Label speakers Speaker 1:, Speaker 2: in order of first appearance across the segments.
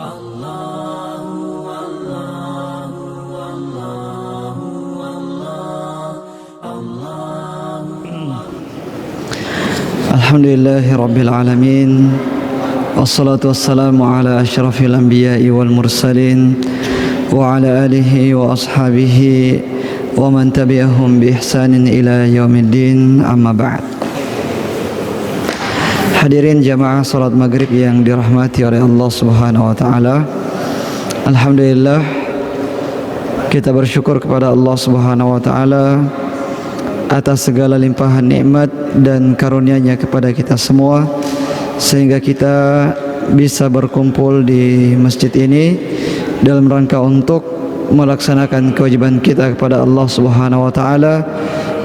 Speaker 1: Alhamdulillahi Rabbil Alamin. Wassalatu wassalamu ala ashrafil anbiya'i wal mursalin wa ala alihi wa ashabihi wa man tabi'ahum bi ihsanin ila yaumiddin, amma ba'd. Hadirin jamaah salat maghrib yang dirahmati oleh Allah Subhanahu wa taala. Alhamdulillah, kita bersyukur kepada Allah Subhanahu wa taala atas segala limpahan nikmat dan karunia-Nya kepada kita semua, sehingga kita bisa berkumpul di masjid ini dalam rangka untuk melaksanakan kewajiban kita kepada Allah Subhanahu wa taala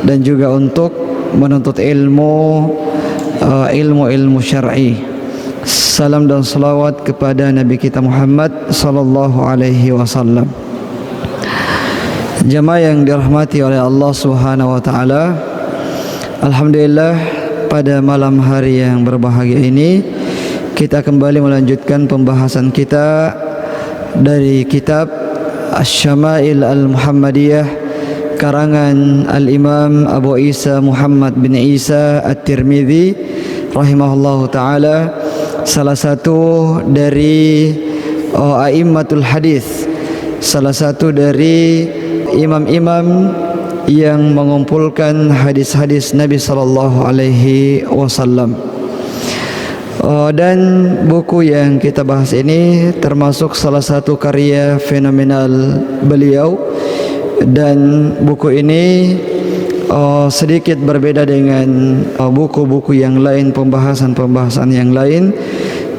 Speaker 1: dan juga untuk menuntut ilmu syar'i. Salam dan salawat kepada Nabi kita Muhammad sallallahu alaihi wasallam. Jamaah yang dirahmati oleh Allah Subhanahu wa taala, alhamdulillah pada malam hari yang berbahagia ini kita kembali melanjutkan pembahasan kita dari kitab Asy-Syama'il Al-Muhammadiyah karangan Al-Imam Abu Isa Muhammad bin Isa At-Tirmidzi rahimahullahu taala, salah satu dari a'immatul hadis, salah satu dari imam-imam yang mengumpulkan hadis-hadis Nabi sallallahu alaihi wasallam. Dan buku yang kita bahas ini termasuk salah satu karya fenomenal beliau, dan buku ini sedikit berbeda dengan buku-buku yang lain, pembahasan-pembahasan yang lain,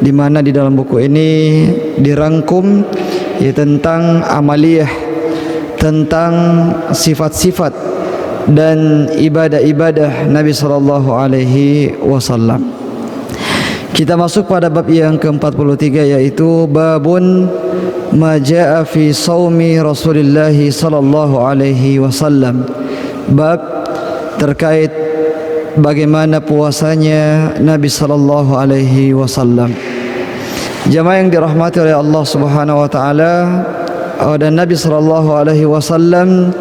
Speaker 1: di mana di dalam buku ini dirangkum tentang amaliyah, tentang sifat-sifat dan ibadah-ibadah Nabi sallallahu alaihi wasallam. Kita masuk pada bab yang ke-43, yaitu babun ma jaa fi shaumi Rasulillah sallallahu alaihi wasallam. Bab terkait bagaimana puasanya Nabi sallallahu alaihi wasallam. Jamaah yang dirahmati oleh Allah Subhanahu wa taala, dan Nabi sallallahu alaihi wasallam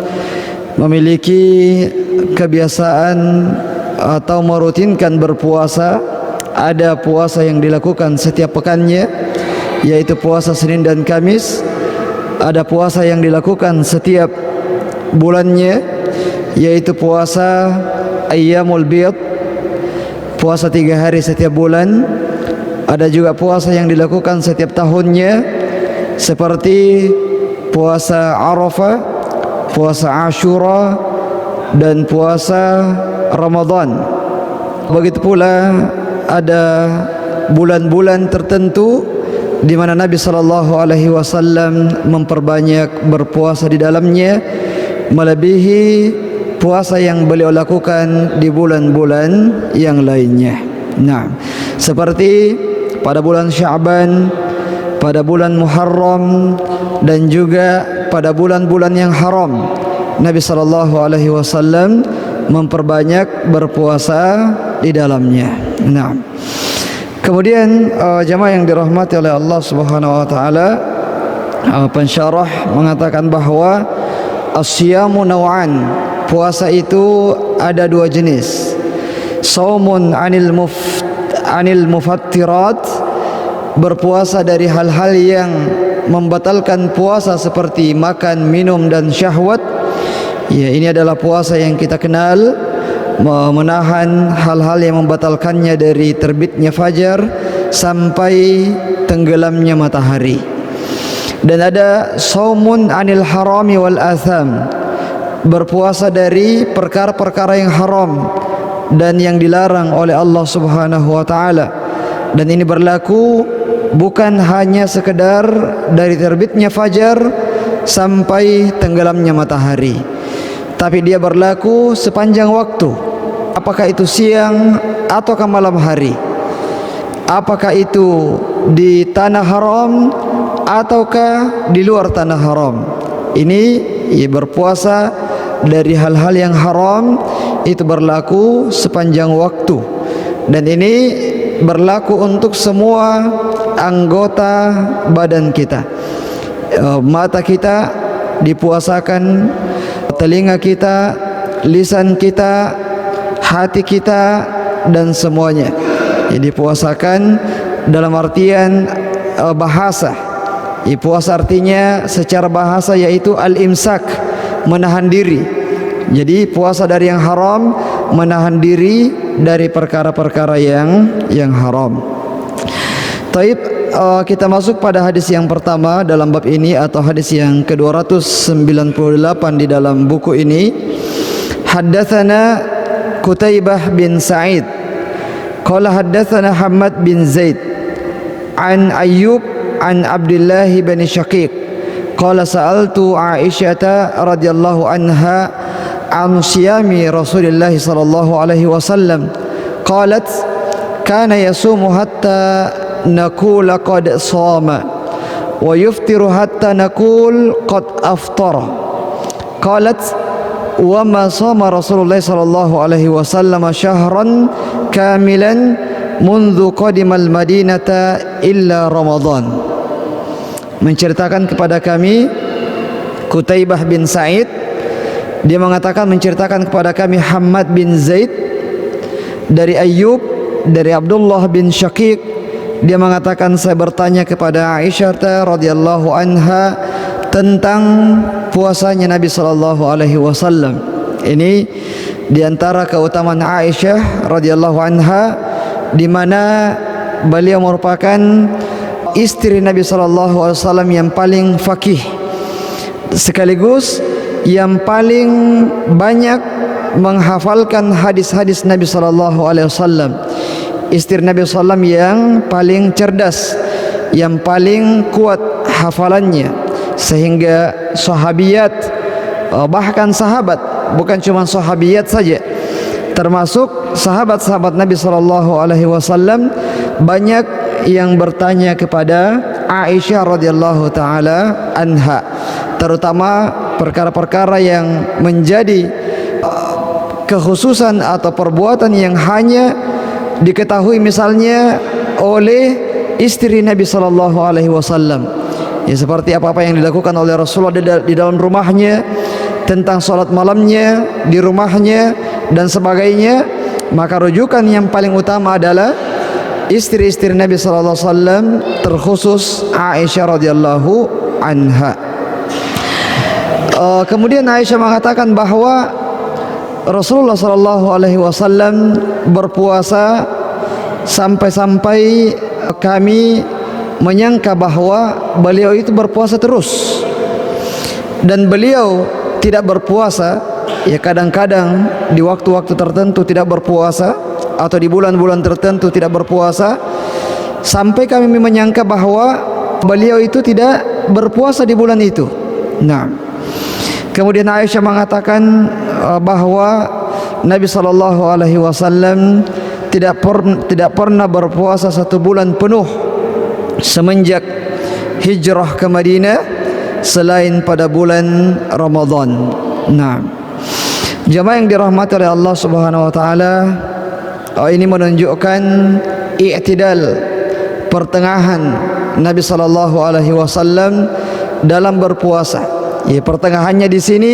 Speaker 1: memiliki kebiasaan atau merutinkan berpuasa. Ada puasa yang dilakukan setiap pekannya, yaitu puasa Senin dan Kamis. Ada puasa yang dilakukan setiap bulannya, yaitu puasa Ayyamul Bid, puasa 3 hari setiap bulan. Ada juga puasa yang dilakukan setiap tahunnya, seperti puasa Arafah, puasa Ashura, dan puasa Ramadan. Begitu pula ada bulan-bulan tertentu di mana Nabi sallallahu alaihi wasallam memperbanyak berpuasa di dalamnya, melebihi puasa yang beliau lakukan di bulan-bulan yang lainnya. Nah, seperti pada bulan Sya'ban, pada bulan Muharram, dan juga pada bulan-bulan yang haram, Nabi sallallahu alaihi wasallam memperbanyak berpuasa di dalamnya. Nah, kemudian jamaah yang dirahmati oleh Allah Subhanahu wa taala, pensyarah mengatakan bahwa as-siyamu naw'an, puasa itu ada 2 jenis. Shaumun anil mufattirat, berpuasa dari hal-hal yang membatalkan puasa seperti makan, minum, dan syahwat. Ya, ini adalah puasa yang kita kenal, menahan hal-hal yang membatalkannya dari terbitnya fajar sampai tenggelamnya matahari. Dan ada shaumun anil harami wal atham, berpuasa dari perkara-perkara yang haram dan yang dilarang oleh Allah Subhanahu wa taala. Dan ini berlaku bukan hanya sekedar dari terbitnya fajar sampai tenggelamnya matahari, tapi dia berlaku sepanjang waktu. Apakah itu siang ataukah malam hari, apakah itu di tanah haram ataukah di luar tanah haram. Ini berpuasa dari hal-hal yang haram itu berlaku sepanjang waktu. Dan ini berlaku untuk semua anggota badan kita. Mata kita dipuasakan, telinga kita, lisan kita, hati kita, dan semuanya. Jadi dipuasakan dalam artian bahasa. Puasa artinya secara bahasa yaitu al-imsak, menahan diri. Jadi puasa dari yang haram, menahan diri dari perkara-perkara yang haram. Taib, kita masuk pada hadis yang pertama dalam bab ini, atau hadis yang ke-298 di dalam buku ini. Haddatsana Qutaibah bin Sa'id qala haddatsana Hammad bin Zaid an Ayyub an Abdullah bin Syaqiq qala sa'altu Aisyah radhiyallahu anha an siyami Rasulullah sallallahu alaihi wasallam qalat kana yasumu hatta naqul qad shama wa yuftiru hatta naqul qad aftara. Qalat wa ma shama Rasulullah sallallahu alaihi wasallam syahran kamilan mundu qadimal madinata illa Ramadan. Menceritakan kepada kami Qutaibah bin Sa'id, dia mengatakan menceritakan kepada kami Hammad bin Zaid dari Ayyub dari Abdullah bin Syaqiq. Dia mengatakan saya bertanya kepada Aisyah radhiyallahu anha tentang puasanya Nabi sallallahu alaihi wasallam. Ini di antara keutamaan Aisyah radhiyallahu anha, di mana beliau merupakan istri Nabi sallallahu alaihi wasallam yang paling faqih, sekaligus yang paling banyak menghafalkan hadis-hadis Nabi sallallahu alaihi wasallam. Istri Nabi sallallahu alaihi wasallam yang paling cerdas, yang paling kuat hafalannya, sehingga sahabiyat, bahkan sahabat, bukan cuma sahabiyat saja, termasuk sahabat-sahabat Nabi sallallahu alaihi wasallam, banyak yang bertanya kepada Aisyah radhiyallahu taala anha, terutama perkara-perkara yang menjadi kekhususan atau perbuatan yang hanya diketahui misalnya oleh istri Nabi sallallahu alaihi wasallam. Ya, seperti apa-apa yang dilakukan oleh Rasulullah di dalam rumahnya, tentang salat malamnya di rumahnya dan sebagainya, maka rujukan yang paling utama adalah istri-istri Nabi sallallahu alaihi wasallam, terkhusus Aisyah radhiyallahu anha. Kemudian Aisyah mengatakan bahwa Rasulullah sallallahu alaihi wasallam berpuasa sampai-sampai kami menyangka bahwa beliau itu berpuasa terus, dan beliau tidak berpuasa, ya kadang-kadang di waktu-waktu tertentu tidak berpuasa, atau di bulan-bulan tertentu tidak berpuasa, sampai kami menyangka bahwa beliau itu tidak berpuasa di bulan itu. Nah, kemudian Aisyah mengatakan bahwa Nabi sallallahu alaihi wasallam tidak pernah berpuasa satu bulan penuh semenjak hijrah ke Madinah selain pada bulan Ramadan. Nah, jemaah yang dirahmati oleh Allah Subhanahu wa taala, ini menunjukkan i'tidal, pertengahan Nabi sallallahu alaihi wasallam dalam berpuasa. Ya, pertengahannya di sini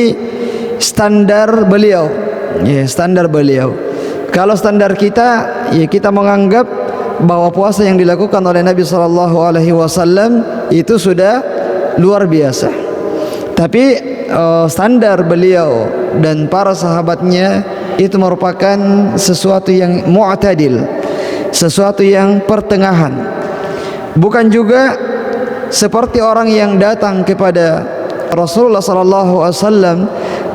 Speaker 1: standar beliau. Ya, standar beliau. Kalau standar kita, ya kita menganggap bahwa puasa yang dilakukan oleh Nabi sallallahu alaihi wasallam itu sudah luar biasa. Tapi standar beliau dan para sahabatnya itu merupakan sesuatu yang mu'tadil, sesuatu yang pertengahan. Bukan juga seperti orang yang datang kepada Rasulullah sallallahu alaihi wasallam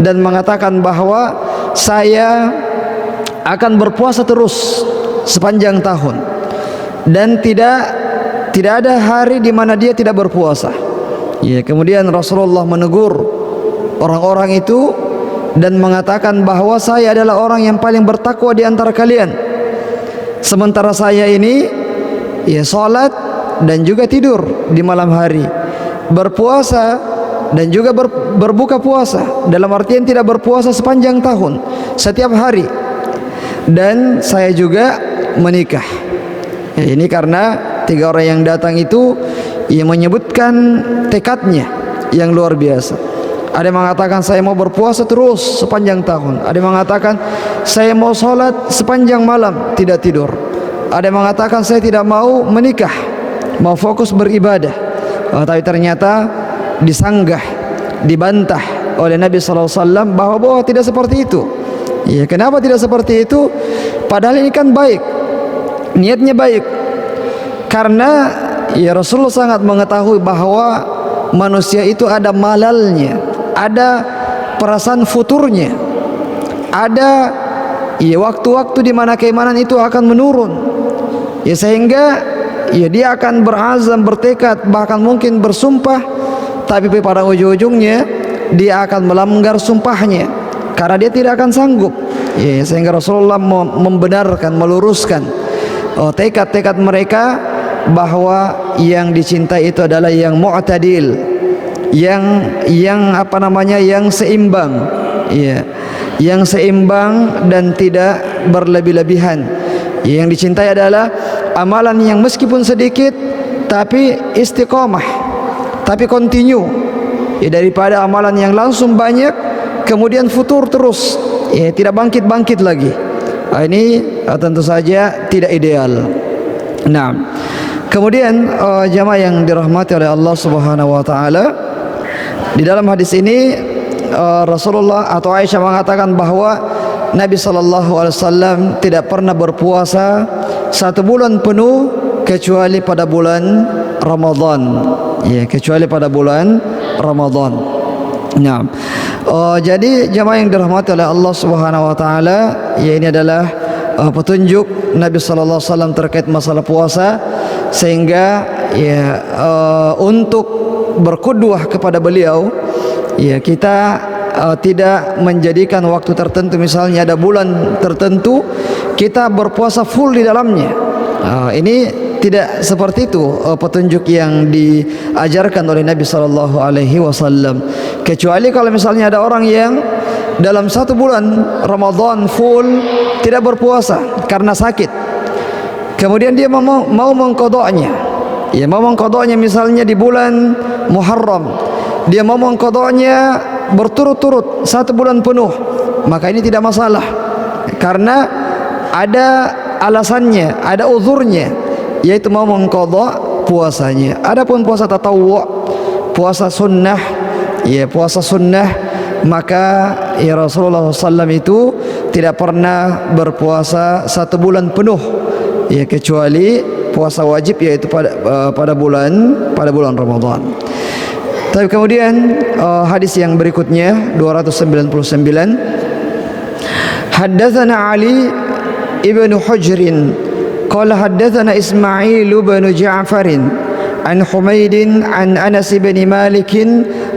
Speaker 1: dan mengatakan bahwa saya akan berpuasa terus sepanjang tahun, dan tidak ada hari di mana dia tidak berpuasa. Ya, kemudian Rasulullah menegur orang-orang itu dan mengatakan bahwa saya adalah orang yang paling bertakwa di antara kalian, sementara saya ini ya salat dan juga tidur di malam hari, berpuasa dan juga berbuka puasa, dalam artian tidak berpuasa sepanjang tahun setiap hari, dan saya juga menikah. Ya, ini karena 3 orang yang datang itu ia menyebutkan tekadnya yang luar biasa. Ada yang mengatakan saya mau berpuasa terus sepanjang tahun. Ada yang mengatakan saya mau sholat sepanjang malam tidak tidur. Ada yang mengatakan saya tidak mau menikah, mau fokus beribadah. Tapi ternyata disanggah, dibantah oleh Nabi SAW bahwa tidak seperti itu. Ya, kenapa tidak seperti itu? Padahal ini kan baik, niatnya baik. Karena ya Rasulullah sangat mengetahui bahwa manusia itu ada malalnya, ada perasaan futurnya, ada ya waktu-waktu di mana keimanan itu akan menurun. Ya sehingga ya dia akan berazam, bertekad, bahkan mungkin bersumpah, tapi pada ujung-ujungnya dia akan melanggar sumpahnya karena dia tidak akan sanggup. Ya, sehingga Rasulullah membenarkan, meluruskan tekad-tekad mereka bahwa yang dicintai itu adalah yang mu'tadil, yang apa namanya, yang seimbang, ya, yang seimbang dan tidak berlebih-lebihan. Yang dicintai adalah amalan yang meskipun sedikit tapi istiqomah, tapi continue, ya, daripada amalan yang langsung banyak kemudian futur terus, ya, tidak bangkit-bangkit lagi. Ini tentu saja tidak ideal. Nah, kemudian jamaah yang dirahmati oleh Allah Subhanahu wa taala, di dalam hadis ini Rasulullah atau Aisyah mengatakan bahwa Nabi SAW tidak pernah berpuasa 1 bulan penuh kecuali pada bulan Ramadan. Ya, kecuali pada bulan Ramadan. Nah, jadi jemaah yang dirahmati oleh Allah Subhanahu wa taala, ya, ini adalah petunjuk Nabi sallallahu alaihi wasallam terkait masalah puasa, sehingga ya untuk berqudwah kepada beliau, ya, kita tidak menjadikan waktu tertentu, misalnya ada bulan tertentu kita berpuasa full di dalamnya. Ini tidak seperti itu petunjuk yang diajarkan oleh Nabi sallallahu alaihi wasallam. Kecuali kalau misalnya ada orang yang dalam 1 bulan Ramadan full tidak berpuasa karena sakit, kemudian dia mau mengqadanya. Ya, mau mengqadanya misalnya di bulan Muharram, dia mau mengqadanya berturut-turut 1 bulan penuh, maka ini tidak masalah karena ada alasannya, ada uzurnya, yaitu mau mengqadha puasanya. Adapun puasa tatawwu', puasa sunnah, ya, puasa sunnah, maka ya Rasulullah SAW itu tidak pernah berpuasa 1 bulan penuh, ya, kecuali puasa wajib, yaitu pada bulan Ramadan. Tapi kemudian hadis yang berikutnya 299, haddatsana Ali ibn Hujrin qala haddatsana Ismail ibn Ja'far an Humaid an Anas bin Malik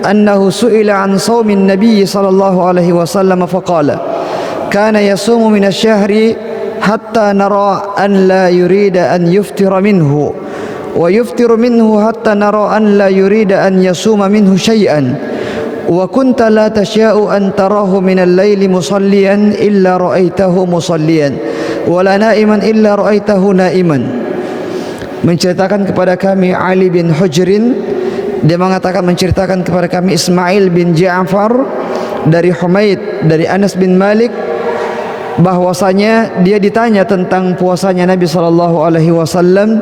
Speaker 1: annahu su'ila an shaumin nabiy sallallahu alaihi wasallam faqala kana yasumu min asy-syahri hatta nara an la yurida an yuftira minhu wa yuftiru minhu hatta nara an la yurida an yasuma minhu syai'an wa kunta la tasha'u an tarahu min al-laili musalliyan illa ra'aitahu musalliyan wa la na'iman illa ra'aitahu na'iman. Menceritakan kepada kami Ali bin Hujrin, dia mengatakan menceritakan kepada kami Ismail bin Ja'far dari Humaid dari Anas bin Malik, bahwasanya dia ditanya tentang puasanya Nabi SAW.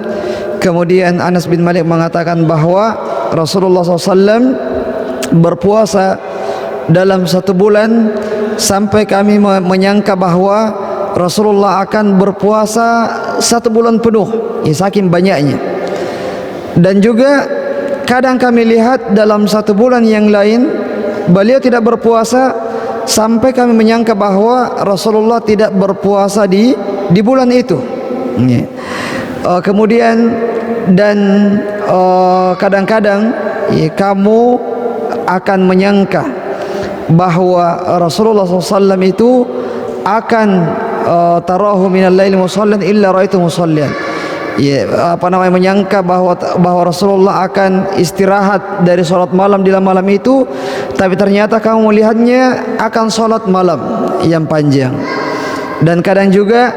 Speaker 1: Kemudian Anas bin Malik mengatakan bahwa Rasulullah SAW berpuasa dalam 1 bulan sampai kami menyangka bahwa Rasulullah akan berpuasa 1 bulan penuh, ya, saking banyaknya. Dan juga kadang kami lihat dalam 1 bulan yang lain beliau tidak berpuasa sampai kami menyangka bahwa Rasulullah tidak berpuasa di bulan itu. Ya. Kemudian dan kadang-kadang ya, kamu akan menyangka bahwa Rasulullah SAW itu akan tarahu minal laili musallan illa ra'aitu musallian. Ya, menyangka bahwa Rasulullah akan istirahat dari sholat malam di malam itu, tapi ternyata kamu melihatnya akan sholat malam yang panjang. Dan kadang juga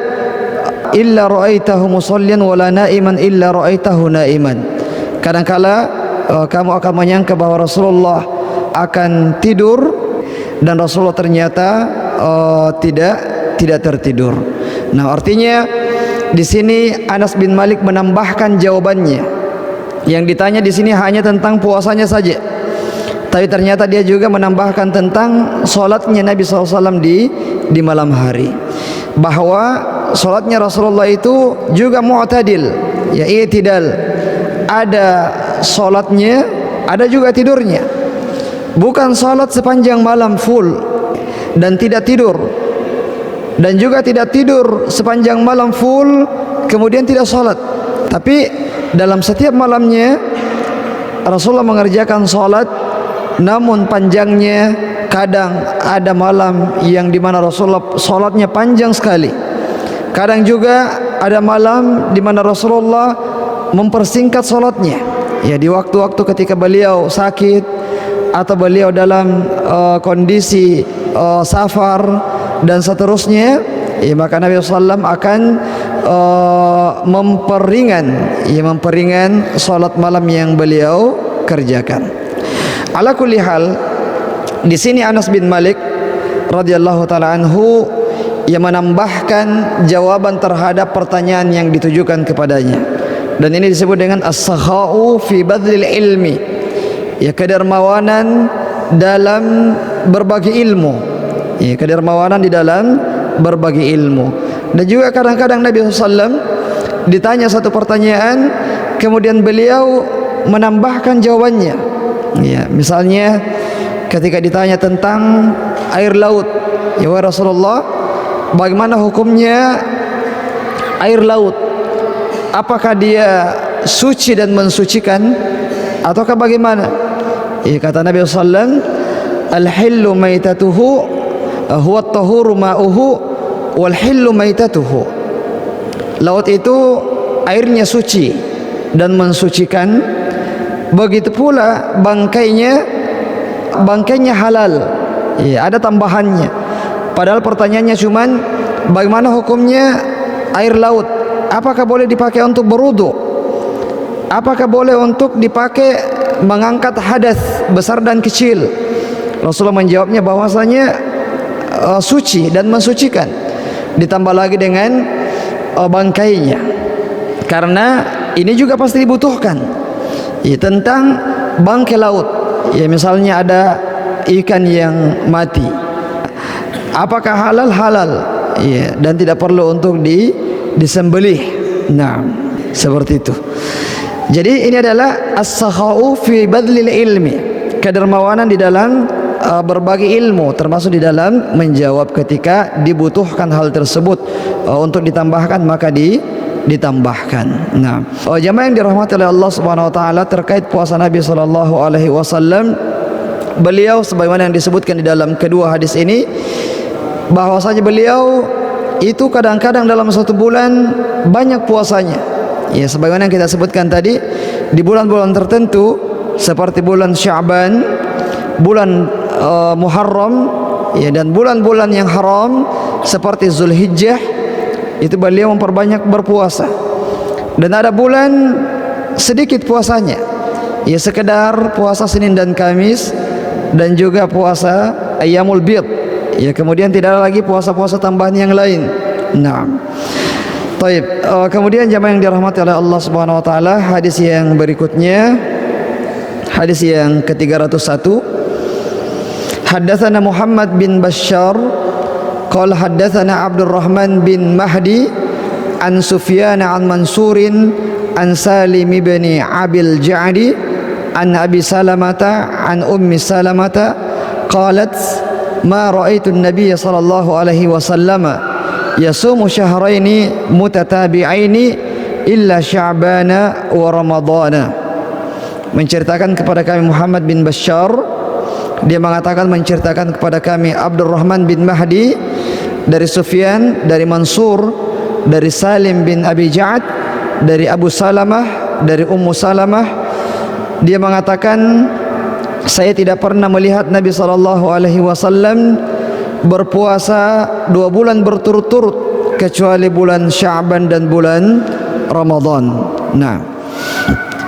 Speaker 1: illa ra'aitahu musallian wa la na'iman illa ra'aitahu na'iman. Kadangkala kamu akan menyangka bahwa Rasulullah akan tidur dan Rasulullah ternyata tidak tertidur. Nah, artinya di sini Anas bin Malik menambahkan jawabannya. Yang ditanya di sini hanya tentang puasanya saja, tapi ternyata dia juga menambahkan tentang solatnya Nabi SAW di malam hari, bahwa solatnya Rasulullah itu juga mu'tadil, ya i'tidal. Ada solatnya, ada juga tidurnya. Bukan solat sepanjang malam full dan tidak tidur, dan juga tidak tidur sepanjang malam full kemudian tidak solat. Tapi dalam setiap malamnya Rasulullah mengerjakan solat, namun panjangnya kadang ada malam yang dimana Rasulullah solatnya panjang sekali. Kadang juga ada malam dimana Rasulullah mempersingkat solatnya, ya di waktu-waktu ketika beliau sakit atau beliau dalam kondisi safar dan seterusnya, ya maka Nabi SAW akan memperingan salat malam yang beliau kerjakan. Ala kulli hal, di sini Anas bin Malik radhiyallahu taala anhu yang menambahkan jawaban terhadap pertanyaan yang ditujukan kepadanya, dan ini disebut dengan as-sakha'u fi badlil ilmi, ya kedermawanan dalam berbagi ilmu, ya kedermawanan di dalam berbagi ilmu. Dan juga kadang-kadang Nabi SAW ditanya satu pertanyaan, kemudian beliau menambahkan jawabannya. Ya, misalnya ketika ditanya tentang air laut, ya wahai Rasulullah, bagaimana hukumnya air laut? Apakah dia suci dan mensucikan, ataukah bagaimana? Ya, kata Nabi SAW, al-hillu maitatuhu huwa at-tahuru ma'uhu wal hillu maitatuhu. Laut itu airnya suci dan mensucikan, begitu pula bangkainya halal. Ya, ada tambahannya. Padahal pertanyaannya cuman bagaimana hukumnya air laut? Apakah boleh dipakai untuk berwudu? Apakah boleh untuk dipakai mengangkat hadas besar dan kecil? Rasulullah menjawabnya bahwasanya suci dan mensucikan. Ditambah lagi dengan bangkainya, karena ini juga pasti dibutuhkan, ya, tentang bangkai laut. Ya, misalnya ada ikan yang mati, apakah halal? Halal, ya, dan tidak perlu untuk disembelih. Nah, seperti itu. Jadi ini adalah as-sakha'u fi badlil ilmi, kedermawanan di dalam berbagi ilmu, termasuk di dalam menjawab ketika dibutuhkan hal tersebut untuk ditambahkan, maka ditambahkan. Nah, jamaah yang dirahmati oleh Allah Subhanahu wa taala, terkait puasa Nabi sallallahu alaihi wasallam, beliau sebagaimana yang disebutkan di dalam kedua hadis ini, bahwasanya beliau itu kadang-kadang dalam satu bulan banyak puasanya. Ya, sebagaimana yang kita sebutkan tadi, di bulan-bulan tertentu seperti bulan Sya'ban, bulan Muharram, ya, dan bulan-bulan yang haram seperti Zulhijjah, itu beliau memperbanyak berpuasa. Dan ada bulan sedikit puasanya, ya sekedar puasa Senin dan Kamis, dan juga puasa Ayyamul Bid, ya kemudian tidak ada lagi puasa-puasa tambahan yang lain. Nah, baik, kemudian jamaah yang dirahmati oleh Allah Subhanahu wa taala, hadis yang berikutnya, hadis yang ke-301. Haddatsana Muhammad bin Bashar qala haddatsana Abdurrahman bin Mahdi an Sufyan an Mansurin an Salim bin Abil Ja'di an Abi Salamata an Ummi Salamata qalat ma ra'aitu an-nabiy sallallahu alaihi wasallam yasumu syahraini mutatabi'aini illa Sya'bana wa Ramadhana. Menceritakan kepada kami Muhammad bin Bashar, dia mengatakan menceritakan kepada kami Abdurrahman bin Mahdi dari Sufyan, dari Mansur, dari Salim bin Abi Ja'ad, dari Abu Salamah, dari Ummu Salamah. Dia mengatakan, saya tidak pernah melihat Nabi SAW berpuasa 2 bulan berturut-turut kecuali bulan Sya'ban dan bulan Ramadan. Nah,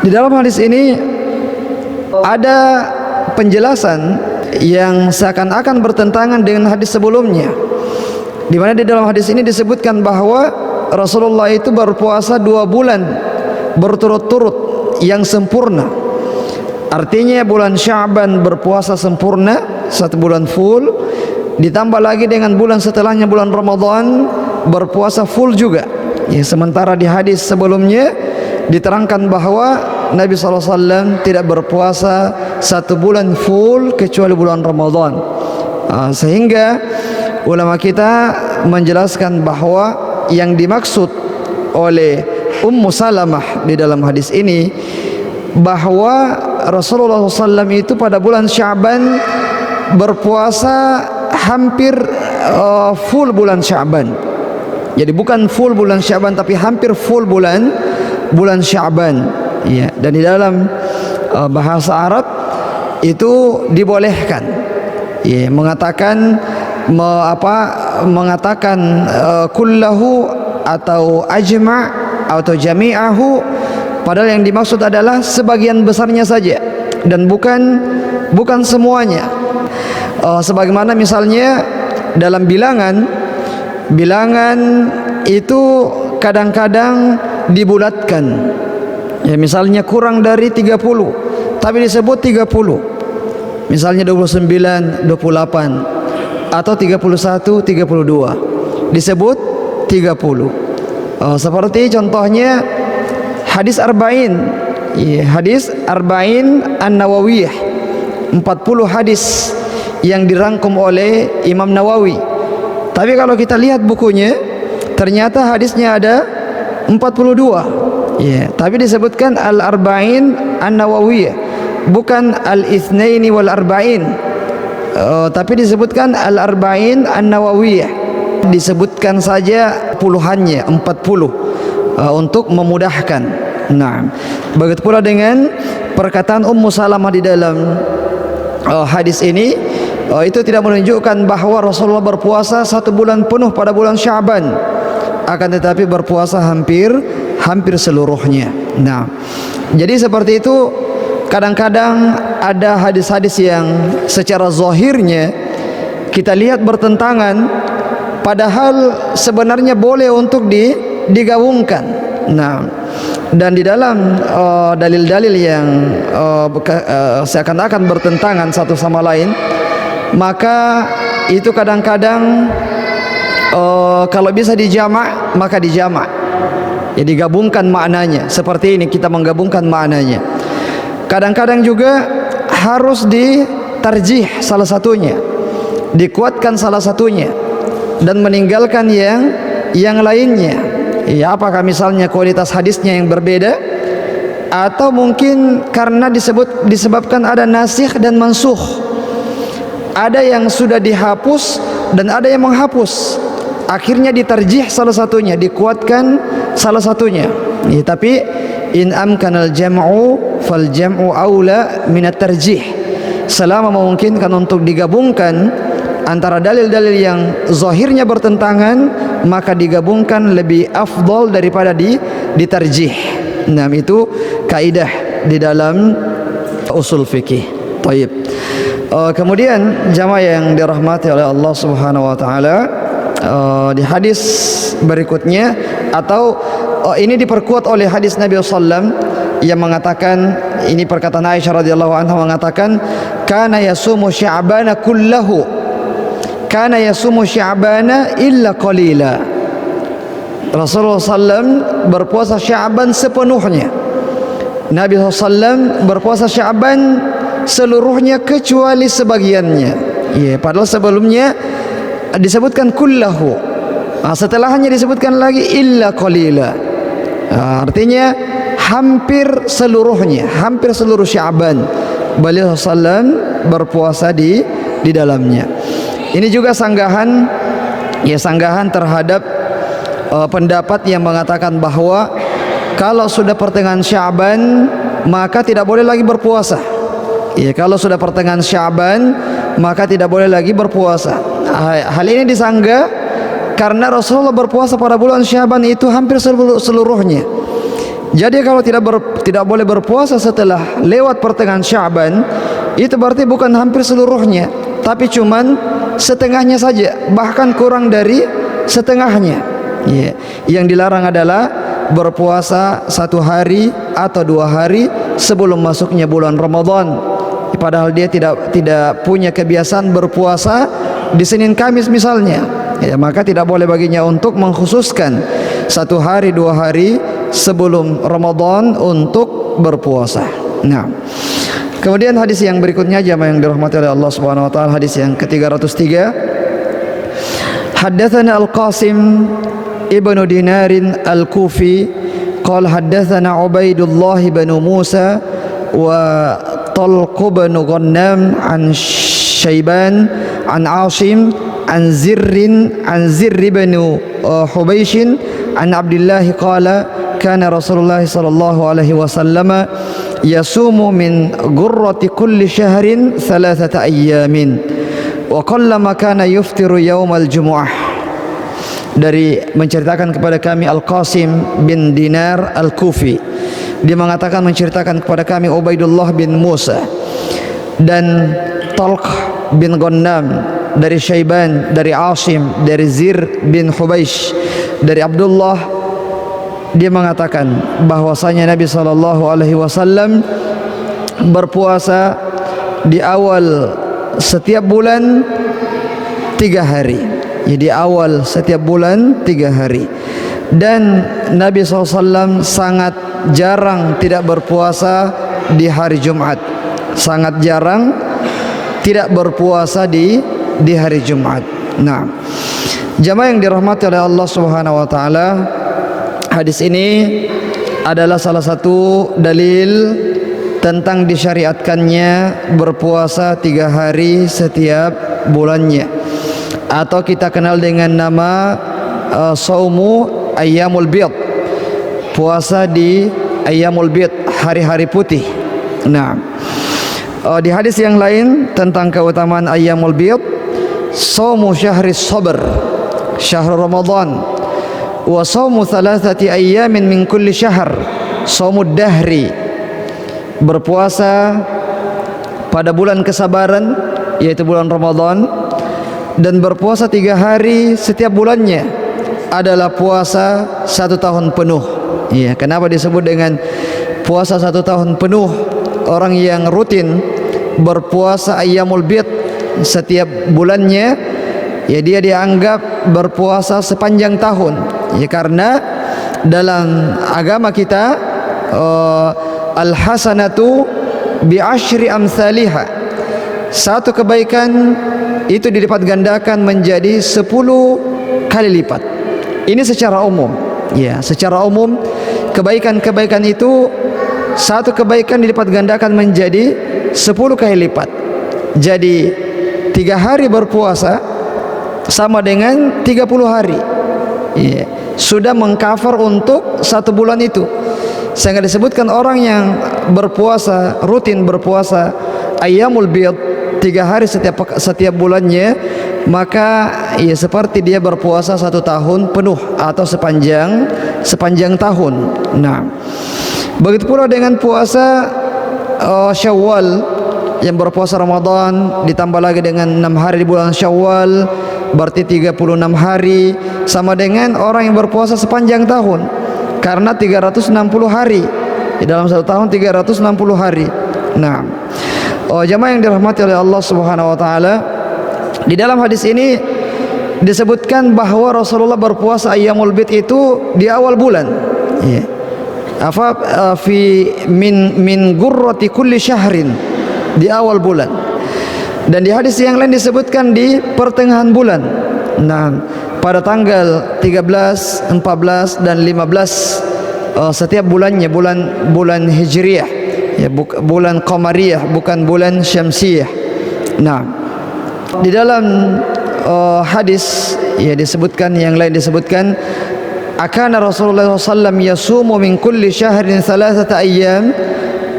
Speaker 1: di dalam hadis ini ada penjelasan yang seakan-akan bertentangan dengan hadis sebelumnya, di mana di dalam hadis ini disebutkan bahwa Rasulullah itu berpuasa 2 bulan berturut-turut yang sempurna. Artinya bulan Sya'ban berpuasa sempurna 1 bulan full, ditambah lagi dengan bulan setelahnya bulan Ramadan berpuasa full juga. Ya, sementara di hadis sebelumnya diterangkan bahwa Nabi SAW tidak berpuasa 1 bulan full kecuali bulan Ramadan. Sehingga ulama kita menjelaskan bahwa yang dimaksud oleh Ummu Salamah di dalam hadis ini bahwa Rasulullah SAW itu pada bulan Sya'ban berpuasa hampir full bulan Sya'ban. Jadi bukan full bulan Sya'ban, tapi hampir full bulan Sya'ban. Ya, dan di dalam bahasa Arab itu dibolehkan, ya, mengatakan kullahu atau ajma' atau jami'ahu, padahal yang dimaksud adalah sebagian besarnya saja dan bukan semuanya. Sebagaimana misalnya dalam bilangan itu kadang-kadang dibulatkan, ya, misalnya kurang dari 30 tapi disebut 30, misalnya 29, 28 atau 31, 32 disebut 30. Seperti contohnya hadis arba'in, ya, hadis arba'in An-Nawawiyah, 40 hadis yang dirangkum oleh Imam Nawawi. Tapi kalau kita lihat bukunya, ternyata hadisnya ada 42. Ya, tapi disebutkan Al-Arba'in An-Nawawiyah, bukan Al-Itsnaini wal Arba'in. Tapi disebutkan Al-Arba'in An-Nawawiyah. Disebutkan saja puluhannya, 40, untuk memudahkan. Nah, begitu pula dengan perkataan Ummu Salamah di dalam hadis ini, itu tidak menunjukkan bahwa Rasulullah berpuasa 1 bulan penuh pada bulan Sya'ban, akan tetapi berpuasa hampir seluruhnya. Nah, jadi seperti itu. Kadang-kadang ada hadis-hadis yang secara zahirnya kita lihat bertentangan, padahal sebenarnya boleh untuk digabungkan. Nah, dan di dalam dalil-dalil yang seakan-akan bertentangan satu sama lain, maka itu kadang-kadang kalau bisa dijamak maka dijamak, ya, digabungkan maknanya. Seperti ini kita menggabungkan maknanya. Kadang-kadang juga harus ditarjih salah satunya, dikuatkan salah satunya dan meninggalkan yang lainnya. Ya, apakah misalnya kualitas hadisnya yang berbeda, atau mungkin karena disebabkan ada nasikh dan mansukh. Ada yang sudah dihapus dan ada yang menghapus. Akhirnya ditarjih salah satunya, dikuatkan salah satunya. Ya, tapi in amkanal jam'u fal jam'u aula minat tarjih. Selama memungkinkan untuk digabungkan antara dalil-dalil yang zahirnya bertentangan, maka digabungkan lebih afdal daripada ditarjih. Nah, itu kaidah di dalam usul fikih. Baik. Kemudian jamaah yang dirahmati oleh Allah Subhanahu wa taala, di hadis berikutnya, atau ini diperkuat oleh hadis Nabi sallallahu yang mengatakan, ini perkataan Aisyah radhiyallahu anha mengatakan, kana yasumu sya'bana kullahu, kana yasumu sya'bana illa qalila. Rasulullah sallallahu berpuasa Sya'ban sepenuhnya. Nabi sallallahu berpuasa Sya'ban seluruhnya kecuali sebagiannya. Ya, padahal sebelumnya disebutkan kullahu, setelahnya disebutkan lagi illa qalila. Artinya hampir seluruhnya, hampir seluruh Sya'ban beliau sallallahu berpuasa di dalamnya. Ini juga sanggahan terhadap pendapat yang mengatakan bahwa kalau sudah pertengahan Sya'ban maka tidak boleh lagi berpuasa. Ya, kalau sudah pertengahan Sya'ban maka tidak boleh lagi berpuasa. Hal ini disanggah karena Rasulullah berpuasa pada bulan Syaban itu hampir seluruhnya. Jadi kalau tidak boleh berpuasa setelah lewat pertengahan Syaban, itu berarti bukan hampir seluruhnya, tapi cuman setengahnya saja, bahkan kurang dari setengahnya. Ya. Yang dilarang adalah berpuasa 1 hari atau 2 hari sebelum masuknya bulan Ramadan. Padahal dia tidak punya kebiasaan berpuasa di Senin Kamis misalnya. Ya, maka tidak boleh baginya untuk mengkhususkan 1 hari 2 hari sebelum Ramadan untuk berpuasa. Nah, kemudian hadis yang berikutnya jamaah yang dirahmati oleh Allah Subhanahu wa taala, hadis yang ke-303. Haddatsana Al-Qasim ibnu Dinar Al-Kufi qala haddatsana Ubaidullah bin Musa wa Talq bin Ghannam an Syaiban an Asim an Zirr bin Hubaysh an Abdullah qala kana Rasulullah sallallahu alaihi wasallam yasumu min ghurrati kulli syahrin 3 ayyamin wa qallama kana yuftiru yaumal jumu'ah. Dari menceritakan kepada kami Al-Qasim bin Dinar Al-Kufi, dia mengatakan menceritakan kepada kami Ubaidullah bin Musa dan Talq bin Ghannam dari Syaiban, dari Asim, dari Zir bin Hubaysh, dari Abdullah. Dia mengatakan bahwasanya Nabi SAW berpuasa di awal setiap bulan 3 hari. Jadi awal setiap bulan 3 hari. Dan Nabi SAW sangat jarang tidak berpuasa di hari Jumat. Sangat jarang tidak berpuasa di hari Jumat. Nah, jamaah yang dirahmati oleh Allah Subhanahu wa taala, hadis ini adalah salah satu dalil tentang disyariatkannya berpuasa 3 hari setiap bulannya, atau kita kenal dengan nama Saumu Ayyamul Bid, puasa di Ayyamul Bid, hari-hari putih. Nah, di hadis yang lain tentang keutamaan Ayyamul Bid, Saumu Syahris Sabr, syahr Ramadan, wa saumu 3 ayyamin min kulli syahr, saumud dahri, berpuasa pada bulan kesabaran yaitu bulan Ramadan, dan berpuasa 3 hari setiap bulannya adalah puasa 1 tahun penuh. Ya, kenapa disebut dengan puasa 1 tahun penuh? Orang yang rutin berpuasa Ayyamul Bid setiap bulannya, ya dia dianggap berpuasa sepanjang tahun. Ya, karena dalam agama kita al-hasanatu bi asyri amsalihha, satu kebaikan itu dilipat gandakan menjadi 10 kali lipat. Ini secara umum. Ya, secara umum kebaikan-kebaikan itu, satu kebaikan dilipat gandakan menjadi 10 kali lipat. Jadi 3 hari berpuasa sama dengan 30 hari. Ya, sudah mengcover untuk 1 bulan itu. Sehingga disebutkan orang yang berpuasa, rutin berpuasa Ayyamul Bid 3 hari setiap bulannya, maka ya seperti dia berpuasa 1 tahun penuh atau sepanjang tahun. Nah, begitu pula dengan puasa Syawal, yang berpuasa Ramadan ditambah lagi dengan 6 hari di bulan Syawal, berarti 36 hari, sama dengan orang yang berpuasa sepanjang tahun, karena 360 hari. Di dalam 1 tahun 360 hari. Nah, jamaah yang dirahmati oleh Allah Subhanahu wa taala, di dalam hadis ini disebutkan bahwa Rasulullah berpuasa Ayyamul Bid itu di awal bulan. Ya. Fi min gurrati kulli syahrin, di awal bulan. Dan di hadis yang lain disebutkan di pertengahan bulan. Nah, pada tanggal 13, 14 dan 15 setiap bulannya, bulan Hijriyah, ya, bulan Qamariyah, bukan bulan Syamsiyah. Nah, di dalam hadis ya disebutkan, yang lain disebutkan, akana Rasulullah SAW yasumu min kulli syahrin 3 ayyam,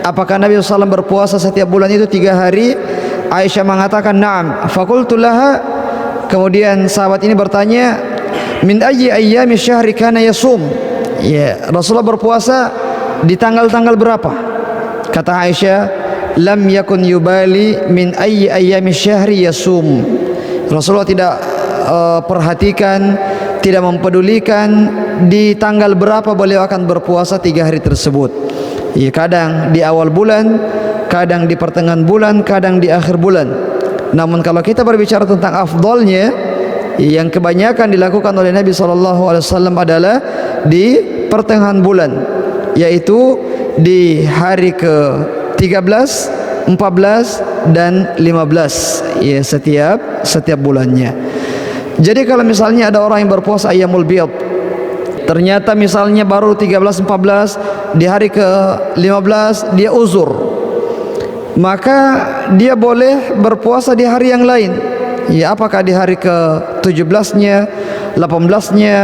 Speaker 1: apakah Nabi SAW berpuasa setiap bulan itu 3 hari? Aisyah mengatakan na'am. Fakultu laha, kemudian sahabat ini bertanya, min ayyi ayyami syahri kana yasum. Ya, Rasulullah berpuasa di tanggal-tanggal berapa? Kata Aisyah, lam yakun yubali min ayyi ayyami syahri yasum. Rasulullah tidak perhatikan, tidak mempedulikan di tanggal berapa beliau akan berpuasa 3 hari tersebut. Ya, kadang di awal bulan, kadang di pertengahan bulan, kadang di akhir bulan. Namun kalau kita berbicara tentang afdalnya, yang kebanyakan dilakukan oleh Nabi SAW adalah di pertengahan bulan, yaitu di hari ke-13, 14 dan 15, ya, setiap bulannya. Jadi kalau misalnya ada orang yang berpuasa ayyamul bid, ternyata misalnya baru 13, 14, di hari ke-15 dia uzur, maka dia boleh berpuasa di hari yang lain. Ya, apakah di hari ke-17-nya, 18-nya,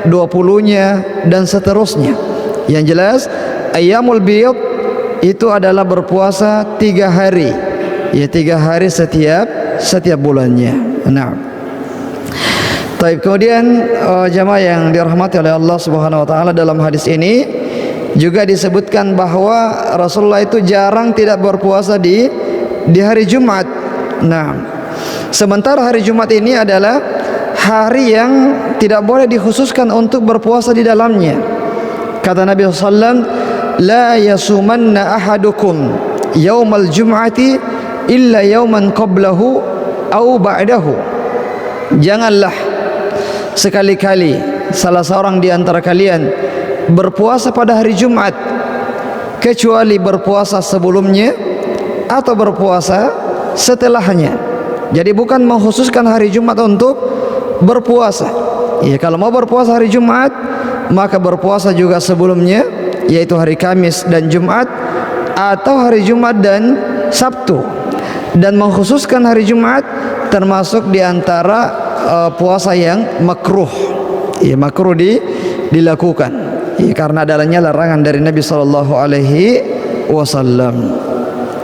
Speaker 1: 20-nya dan seterusnya. Yang jelas ayyamul bid itu adalah berpuasa 3 hari. Ya, 3 hari setiap bulannya. Nah, baik, kemudian jamaah yang dirahmati oleh Allah Subhanahu wa taala, dalam hadis ini juga disebutkan bahwa Rasulullah itu jarang tidak berpuasa di hari Jumat. Nah, sementara hari Jumat ini adalah hari yang tidak boleh dikhususkan untuk berpuasa di dalamnya. Kata Nabi SAW, la yasumanna ahadukum yaumal jum'ati illa yauman qablahu au ba'dahu. Janganlah sekali-kali salah seorang di antara kalian berpuasa pada hari Jumat kecuali berpuasa sebelumnya atau berpuasa setelahnya. Jadi bukan mengkhususkan hari Jumat untuk berpuasa. Ya, kalau mau berpuasa hari Jumat, maka berpuasa juga sebelumnya, yaitu hari Kamis dan Jumat, atau hari Jumat dan Sabtu. Dan mengkhususkan hari Jumat termasuk di antara puasa yang makruh. Ya, makruh dilakukan. Ya, karena adanya larangan dari Nabi sallallahu alaihi wasallam.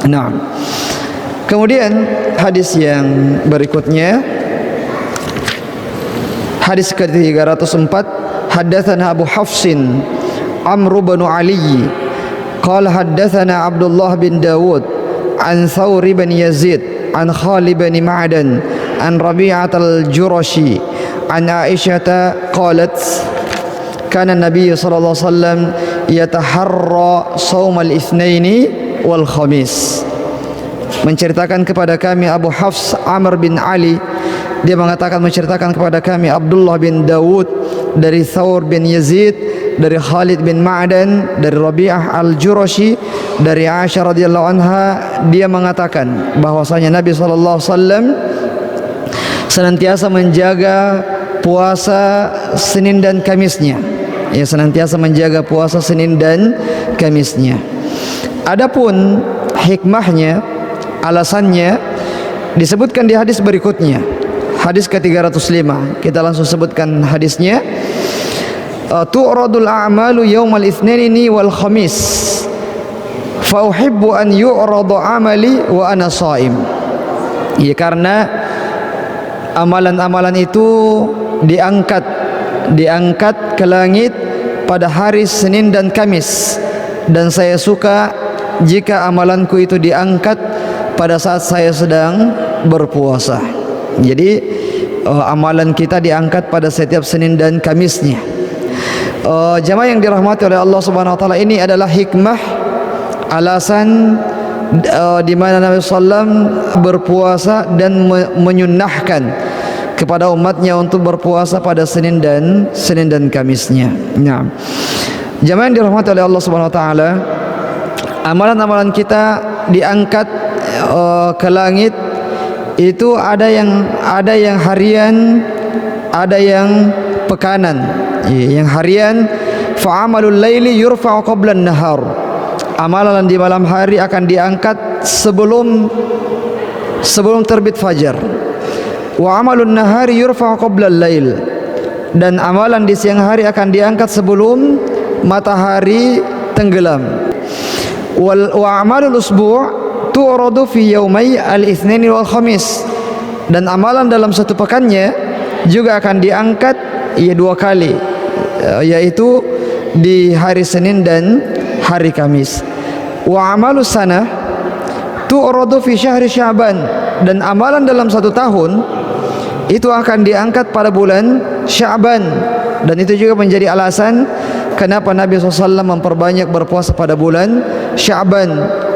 Speaker 1: Nah, kemudian hadis yang berikutnya, hadis ke-304, haddatsana Abu Hafsin Amr bin Ali qala haddatsana Abdullah bin Dawud an Thawr bin Yazid an Khalid bin Ma'dan an Rabi'ah al-Jurashi an Aisyah qalat kana Nabi sallallahu alaihi wasallam yataharra shaum al-itsnaini wal khamis. Menceritakan kepada kami Abu Hafs Amr bin Ali, dia mengatakan menceritakan kepada kami Abdullah bin Dawud dari Thawr bin Yazid, dari Khalid bin Ma'dan, dari Rabi'ah al-Jurashi, dari Aisyah radhiyallahu anha, dia mengatakan bahwasanya Nabi sallallahu alaihi wasallam senantiasa menjaga puasa Senin dan Kamisnya. Ya, senantiasa menjaga puasa Senin dan Kamisnya. Adapun hikmahnya, alasannya disebutkan di hadis berikutnya, hadis ke-305. Kita langsung sebutkan hadisnya. Tu'radul a'malu yaumal itsnaini wal khamis fa uhibbu an yu'rada amali wa ana shaim. Ya, karena amalan-amalan itu diangkat ke langit pada hari Senin dan Kamis, dan saya suka jika amalanku itu diangkat pada saat saya sedang berpuasa. Jadi amalan kita diangkat pada setiap Senin dan Kamisnya. Jamaah yang dirahmati oleh Allah Subhanahu wa taala, ini adalah hikmah, alasan di mana Nabi sallam berpuasa dan menyunnahkan kepada umatnya untuk berpuasa pada Senin dan Kamisnya. Nah, jamaah yang dirahmati oleh Allah Subhanahu wa taala, amalan-amalan kita diangkat ke langit itu ada yang harian, ada yang pekanan. Yang harian, fa'amalul laili yurfa'u qabla an-nahar. Amalan di malam hari akan diangkat sebelum terbit fajar. Wa amalun nahari yurfa'u qabla al-lail. Dan amalan di siang hari akan diangkat sebelum matahari tenggelam. Wa amalul usbu' tu'radu fi yaumai al-itsnain wal khamis. Dan amalan dalam satu pekannya juga akan diangkat ia 2 kali, yaitu di hari Senin dan hari Kamis. Wa amalus sanah tu'radu fi syahri Sya'ban, dan amalan dalam 1 tahun itu akan diangkat pada bulan Sya'ban, dan itu juga menjadi alasan kenapa Nabi SAW memperbanyak berpuasa pada bulan Sya'ban,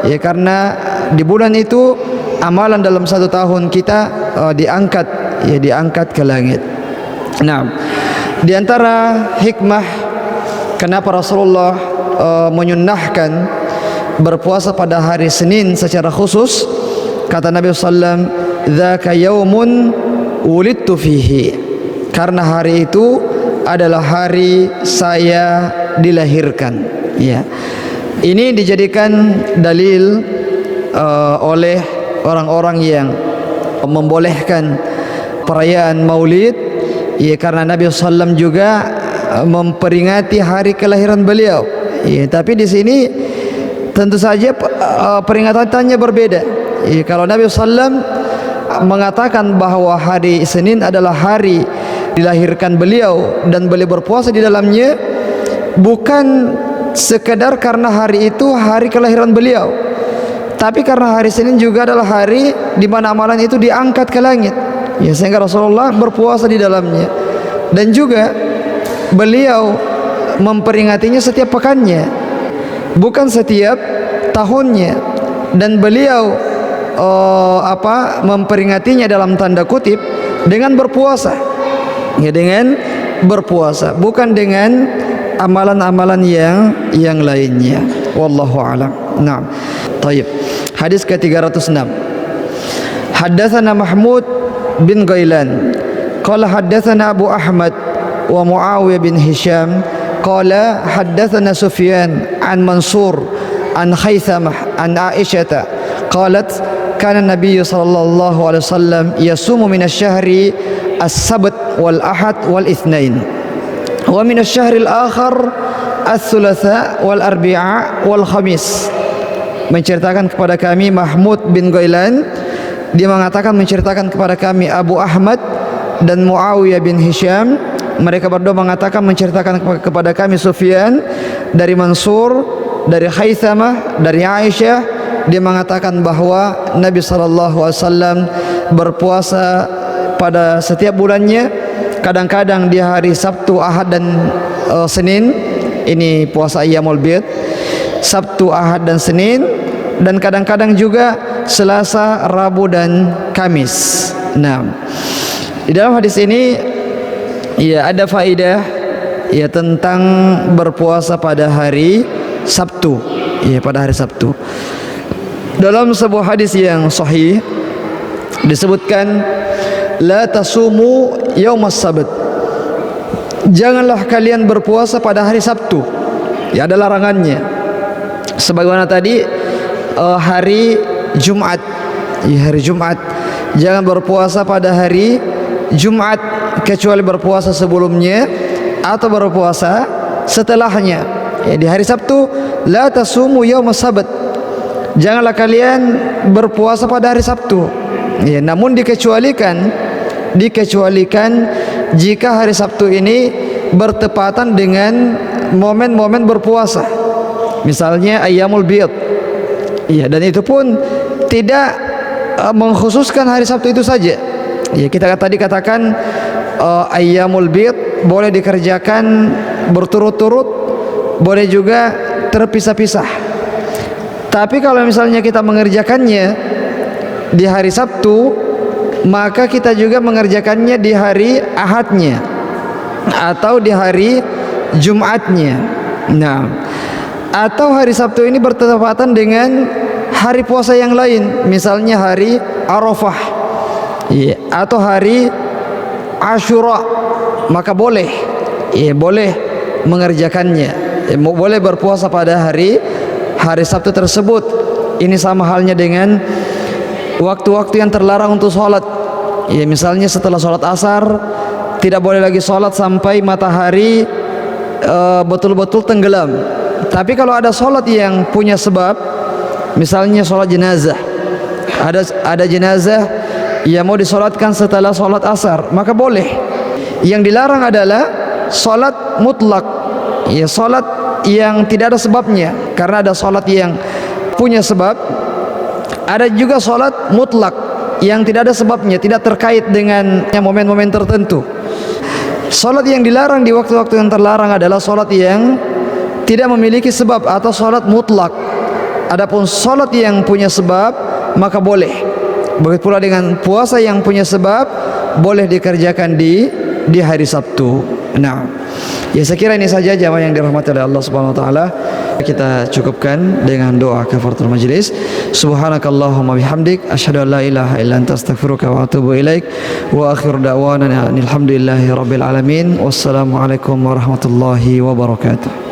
Speaker 1: ya karena di bulan itu amalan dalam 1 tahun kita diangkat, ya diangkat ke langit. Nah, di antara hikmah kenapa Rasulullah menyunnahkan berpuasa pada hari Senin secara khusus, kata Nabi SAW, "Dzaka yaumun wulidtu fihi," karena hari itu adalah hari saya dilahirkan. Ya, ini dijadikan dalil oleh orang-orang yang membolehkan perayaan Maulid, ya karena Nabi SAW juga memperingati hari kelahiran beliau. Ya, tapi di sini tentu saja peringatannya berbeda. Ya, kalau Nabi SAW mengatakan bahwa hari Senin adalah hari dilahirkan beliau dan beliau berpuasa di dalamnya, bukan sekedar karena hari itu hari kelahiran beliau, tapi karena hari Senin juga adalah hari di mana amalan itu diangkat ke langit. Ya, sehingga Rasulullah berpuasa di dalamnya, dan juga beliau memperingatinya setiap pekannya, bukan setiap tahunnya, dan beliau memperingatinya dalam tanda kutip dengan berpuasa, ya dengan berpuasa, bukan dengan amalan-amalan yang lainnya. Wallahu a'lam. Naam. Baik. Hadis ke-306. Haddatsana Mahmud bin Ghailan qala haddatsana Abu Ahmad wa Muawiyah bin Hisham qala haddatsana Sufyan an Mansur an Khaythamah an Aisyah qalat kana Nabi sallallahu alaihi wasallam yasumu min asy-syahri as-sabt wal ahad wal itsnain wa min asy-syahri al-akhar as-thulatsa wal arbi'a wal khamis. Menceritakan kepada kami Mahmud bin Ghailan, dia mengatakan menceritakan kepada kami Abu Ahmad dan Muawiyah bin Hisham, mereka berdua mengatakan menceritakan kepada kami Sufyan dari Mansur, dari Khaythamah, dari Aisyah. Dia mengatakan bahwa Nabi SAW berpuasa pada setiap bulannya, kadang-kadang di hari Sabtu, Ahad dan Senin, ini puasa Ayyamul Bid, Sabtu, Ahad dan Senin, dan kadang-kadang juga Selasa, Rabu dan Kamis. Nah, di dalam hadis ini ya ada faedah ya tentang berpuasa pada hari Sabtu, ya pada hari Sabtu. Dalam sebuah hadis yang sahih disebutkan, la tasumu yaumas sabt, janganlah kalian berpuasa pada hari Sabtu. Ya ada larangannya. Sebagaimana tadi hari Jumat, ya hari Jumat, jangan berpuasa pada hari Jumat kecuali berpuasa sebelumnya atau berpuasa setelahnya. Ya, di hari Sabtu, la tasumu yaumas sabt, janganlah kalian berpuasa pada hari Sabtu. Ya, namun dikecualikan jika hari Sabtu ini bertepatan dengan momen-momen berpuasa, misalnya Ayyamul Bid. Ya, dan itu pun tidak mengkhususkan hari Sabtu itu saja. Ya, kita tadi katakan Ayyamul Bid boleh dikerjakan berturut-turut, boleh juga terpisah-pisah. Tapi kalau misalnya kita mengerjakannya di hari Sabtu, maka kita juga mengerjakannya di hari Ahadnya atau di hari Jumatnya. Nah, atau hari Sabtu ini bertepatan dengan hari puasa yang lain, misalnya hari Arafah, ya, atau hari Asyura, maka boleh, ya, boleh mengerjakannya, ya, boleh berpuasa pada hari Sabtu tersebut. Ini sama halnya dengan waktu-waktu yang terlarang untuk sholat, ya, misalnya setelah sholat asar tidak boleh lagi sholat sampai matahari betul-betul tenggelam. Tapi kalau ada sholat yang punya sebab, misalnya sholat jenazah, ada jenazah yang mau disolatkan setelah sholat asar, maka boleh. Yang dilarang adalah salat mutlak, ya salat yang tidak ada sebabnya, karena ada salat yang punya sebab, ada juga salat mutlak yang tidak ada sebabnya, tidak terkait dengan momen-momen tertentu. Salat yang dilarang di waktu-waktu yang terlarang adalah salat yang tidak memiliki sebab atau salat mutlak. Adapun salat yang punya sebab maka boleh. Begitu pula dengan puasa yang punya sebab, boleh dikerjakan di hari Sabtu. Nah, ya saya kira ini saja jamaah yang dirahmati oleh Allah Subhanahu wa taala. Kita cukupkan dengan doa kafaratul majlis. Subhanakallahumma bihamdik asyhadu an la ilaha illa anta astaghfiruka wa atubu ilaik. Wa akhiru da'wana alhamdulillahi rabbil alamin. Wassalamualaikum warahmatullahi wabarakatuh.